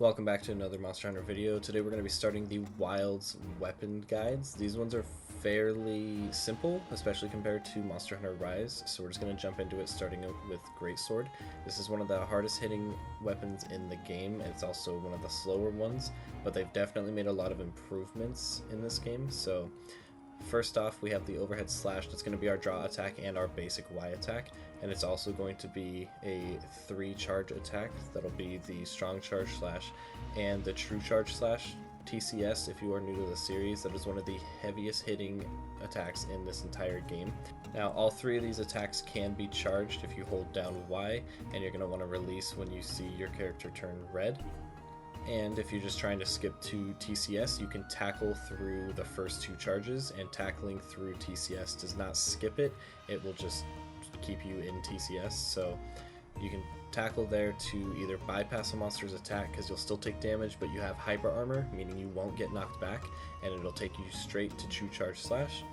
Welcome back to another Monster Hunter video. Today we're going to be starting the Wilds weapon guides. These ones are fairly simple, especially compared to Monster Hunter Rise, so we're just going to jump into it starting with Greatsword. This is one of the hardest hitting weapons in the game, and it's also one of the slower ones, but they've definitely made a lot of improvements in this game. So first off, we have the overhead slash. That's going to be our draw attack and our basic Y attack, and it's also going to be a 3 charge attack. That'll be the strong charge slash and the true charge slash. TCS, if you are new to the series, that is one of the heaviest hitting attacks in this entire game. Now, all 3 of these attacks can be charged if you hold down Y, and you're going to want to release when you see your character turn red. And if you're just trying to skip to TCS, you can tackle through the first 2 charges, and tackling through TCS does not skip it, it will just keep you in TCS. So you can tackle there to either bypass a monster's attack because you'll still take damage, but you have hyper armor, meaning you won't get knocked back, and it'll take you straight to true charge slash.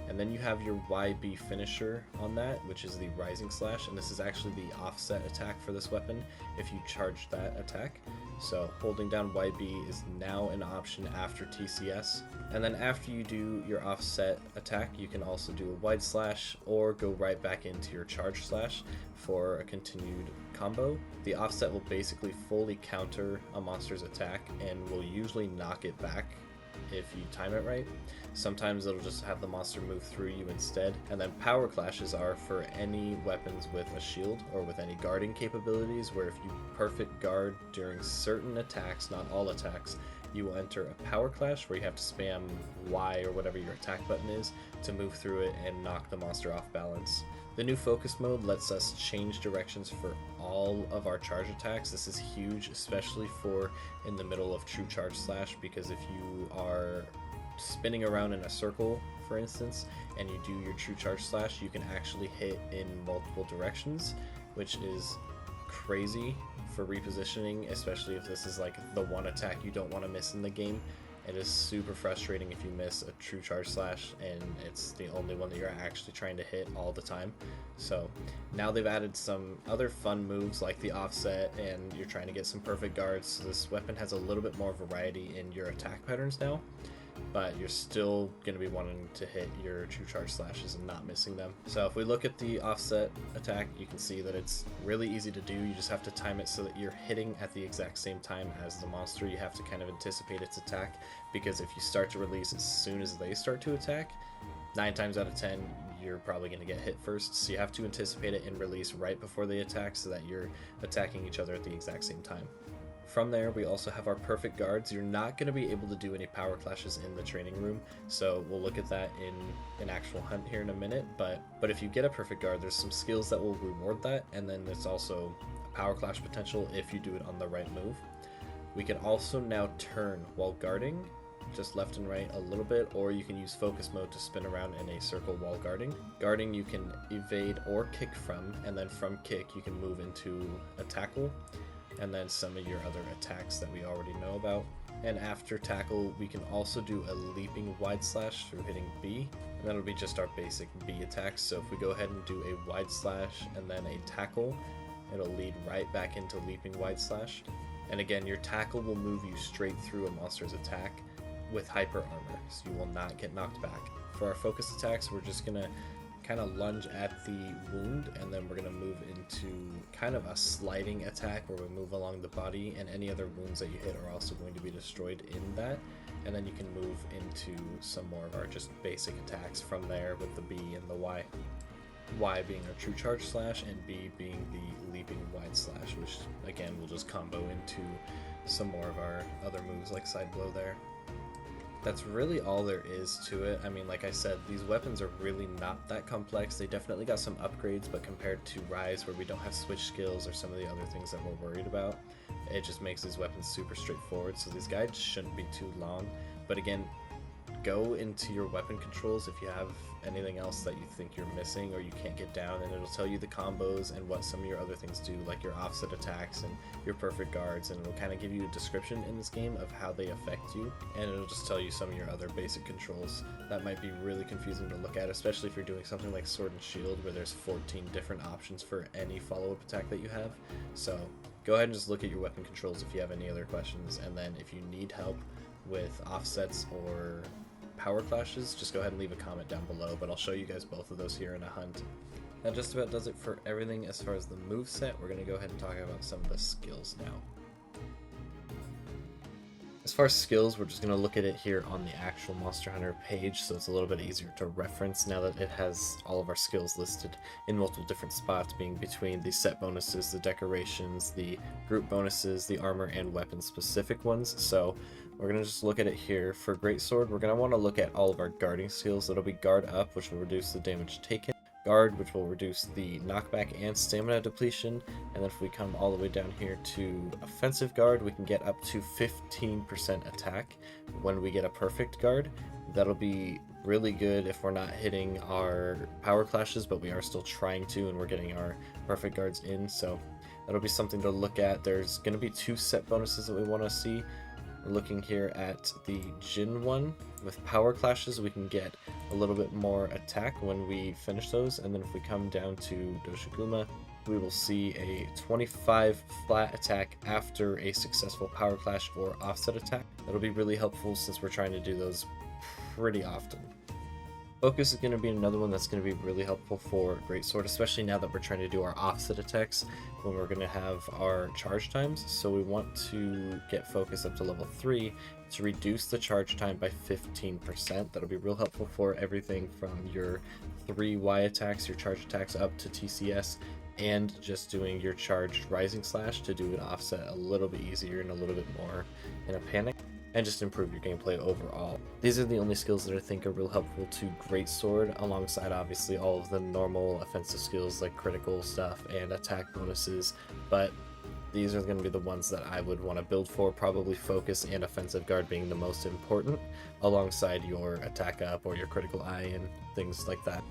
And then you have your YB finisher on that, which is the rising slash, and this is actually the offset attack for this weapon if you charge that attack. So holding down YB is now an option after TCS. And then after you do your offset attack, you can also do a wide slash or go right back into your charge slash for a continued combo. The offset will basically fully counter a monster's attack and will usually knock it back if you time it right. Sometimes it'll just have the monster move through you instead. And then power clashes are for any weapons with a shield or with any guarding capabilities, where if you perfect guard during certain attacks, not all attacks, you will enter a power clash where you have to spam Y or whatever your attack button is to move through it and knock the monster off balance. The new focus mode lets us change directions for all of our charge attacks. This is huge, especially for in the middle of true charge slash, because if you are spinning around in a circle, for instance, and you do your true charge slash, you can actually hit in multiple directions, which is crazy for repositioning, especially if this is like the one attack you don't want to miss in the game. It is super frustrating if you miss a true charge slash and it's the only one that you're actually trying to hit all the time. So now they've added some other fun moves like the offset, and you're trying to get some perfect guards. So this weapon has a little bit more variety in your attack patterns now, but you're still going to be wanting to hit your true charge slashes and not missing them. So if we look at the offset attack, you can see that it's really easy to do. You just have to time it so that you're hitting at the exact same time as the monster. You have to kind of anticipate its attack, because if you start to release as soon as they start to attack, 9 times out of 10 you're probably going to get hit first. So you have to anticipate it and release right before they attack so that you're attacking each other at the exact same time. From there, we also have our perfect guards. You're not going to be able to do any power clashes in the training room, so we'll look at that in an actual hunt here in a minute. But if you get a perfect guard, there's some skills that will reward that, and then there's also a power clash potential if you do it on the right move. We can also now turn while guarding, just left and right a little bit, or you can use focus mode to spin around in a circle while guarding. Guarding you can evade or kick from, and then from kick you can move into a tackle, and then some of your other attacks that we already know about. And after tackle, we can also do a leaping wide slash through hitting B, and that'll be just our basic B attacks. So if we go ahead and do a wide slash and then a tackle, it'll lead right back into leaping wide slash. And again, your tackle will move you straight through a monster's attack with hyper armor, so you will not get knocked back. For our focus attacks, we're just gonna kind of lunge at the wound, and then we're going to move into kind of a sliding attack where we move along the body, and any other wounds that you hit are also going to be destroyed in that. And then you can move into some more of our just basic attacks from there with the B and the Y. Y being our true charge slash, and B being the leaping wide slash, which again will just combo into some more of our other moves like side blow there. That's really all there is to it. I mean, like I said, these weapons are really not that complex. They definitely got some upgrades, but compared to Rise, where we don't have switch skills or some of the other things that we're worried about, it just makes these weapons super straightforward. So these guides shouldn't be too long. But again, go into your weapon controls if you have anything else that you think you're missing or you can't get down, and it'll tell you the combos and what some of your other things do, like your offset attacks and your perfect guards, and it'll kind of give you a description in this game of how they affect you, and it'll just tell you some of your other basic controls. That might be really confusing to look at, especially if you're doing something like Sword and Shield where there's 14 different options for any follow-up attack that you have. So go ahead and just look at your weapon controls if you have any other questions, and then if you need help with offsets or power clashes, just go ahead and leave a comment down below, but I'll show you guys both of those here in a hunt. That just about does it for everything as far as the moveset. We're going to go ahead and talk about some of the skills now. As far as skills, we're just going to look at it here on the actual Monster Hunter page, so it's a little bit easier to reference now that it has all of our skills listed in multiple different spots, being between the set bonuses, the decorations, the group bonuses, the armor and weapon specific ones. So we're going to just look at it here. For Greatsword, we're going to want to look at all of our guarding skills. It'll be guard up, which will reduce the damage taken, guard, which will reduce the knockback and stamina depletion, and then if we come all the way down here to offensive guard, we can get up to 15% attack when we get a perfect guard. That'll be really good if we're not hitting our power clashes, but we are still trying to, and we're getting our perfect guards in, so that'll be something to look at. There's going to be 2 set bonuses that we want to see. We're looking here at the Jin one. With power clashes, we can get a little bit more attack when we finish those, and then if we come down to Doshiguma, we will see a 25 flat attack after a successful power clash or offset attack. That'll be really helpful since we're trying to do those pretty often. Focus is going to be another one that's going to be really helpful for Greatsword, especially now that we're trying to do our offset attacks when we're going to have our charge times. So we want to get Focus up to level 3 to reduce the charge time by 15%. That'll be real helpful for everything from your 3 Y attacks, your charge attacks up to TCS, and just doing your charged Rising Slash to do an offset a little bit easier and a little bit more in a panic, and just improve your gameplay overall. These are the only skills that I think are real helpful to Greatsword, alongside obviously all of the normal offensive skills like critical stuff and attack bonuses, but these are going to be the ones that I would want to build for, probably Focus and Offensive Guard being the most important, alongside your attack up or your critical eye and things like that.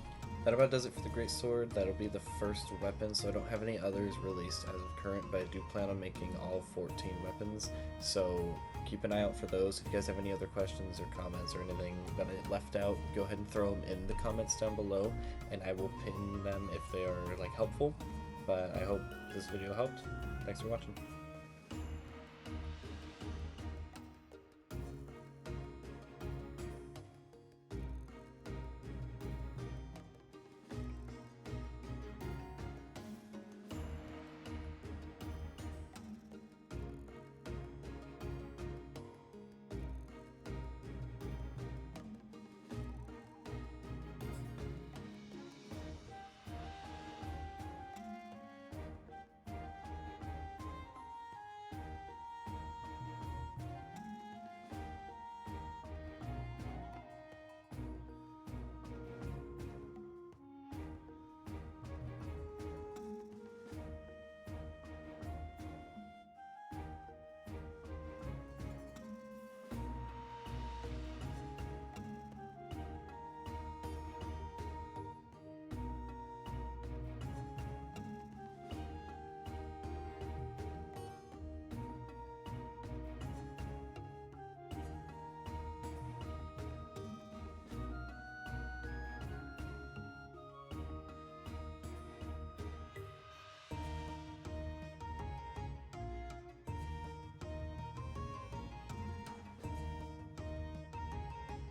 That about does it for the Greatsword. That'll be the first weapon, so I don't have any others released as of current, but I do plan on making all 14 weapons, so keep an eye out for those. If you guys have any other questions or comments or anything that I left out, go ahead and throw them in the comments down below, and I will pin them if they are helpful. But I hope this video helped. Thanks for watching.